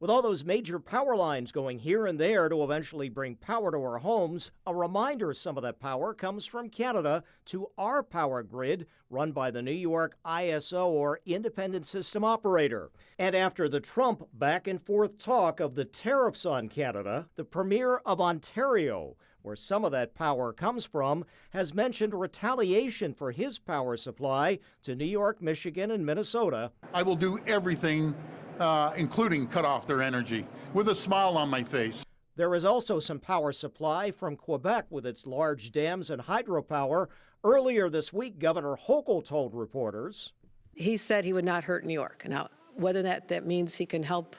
With all those major power lines going here and there to eventually bring power to our homes, a reminder some of that power comes from Canada to our power grid run by the New York ISO, or Independent System Operator. And after the Trump back and forth talk of the tariffs on Canada, the Premier of Ontario, where some of that power comes from, has mentioned retaliation for his power supply to New York, Michigan, and Minnesota. I will do everything, including cut off their energy, with a smile on my face. There is also some power supply from Quebec with its large dams and hydropower. Earlier this week, Governor Hochul told reporters, he said he would not hurt New York. Now, whether that means he can help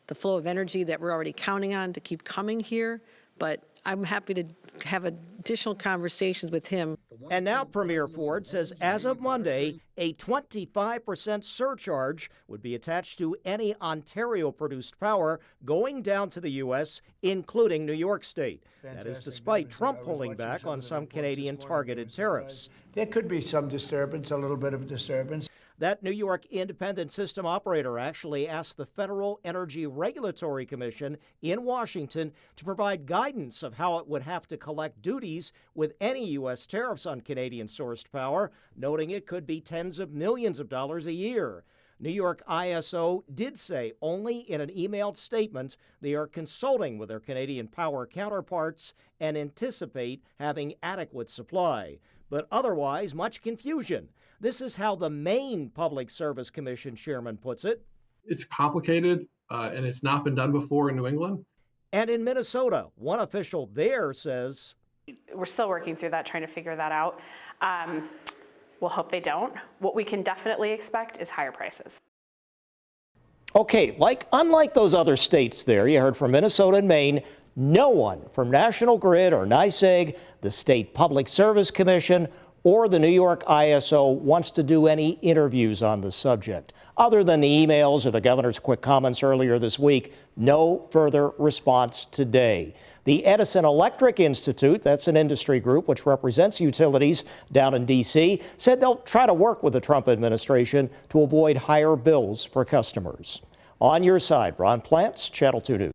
the flow of energy that we're already counting on to keep coming here, but I'm happy to have additional conversations with him. And now Premier Ford says as of Monday, a 25% surcharge would be attached to any Ontario-produced power going down to the U.S., including New York State. That is despite Trump pulling back on some Canadian targeted tariffs. There could be some disturbance, a little bit of disturbance. That New York Independent System Operator actually asked the Federal Energy Regulatory Commission in Washington to provide guidance of how it would have to collect duties with any U.S. tariffs on Canadian-sourced power, noting it could be tens of millions of dollars a year. New York ISO did say only in an emailed statement they are consulting with their Canadian power counterparts and anticipate having adequate supply. But otherwise, much confusion. This is how the Maine Public Service Commission chairman puts it. It's complicated, and it's not been done before in New England. And in Minnesota, one official there says, we're still working through that, trying to figure that out. We'll hope they don't. What we can definitely expect is higher prices. Okay, unlike those other states there, you heard from Minnesota and Maine, no one from National Grid or NYSEG, the State Public Service Commission, or the New York ISO wants to do any interviews on the subject. Other than the emails or the governor's quick comments earlier this week, no further response today. The Edison Electric Institute, that's an industry group which represents utilities down in D.C., said they'll try to work with the Trump administration to avoid higher bills for customers. On your side, Ron Plants, Channel 2 News.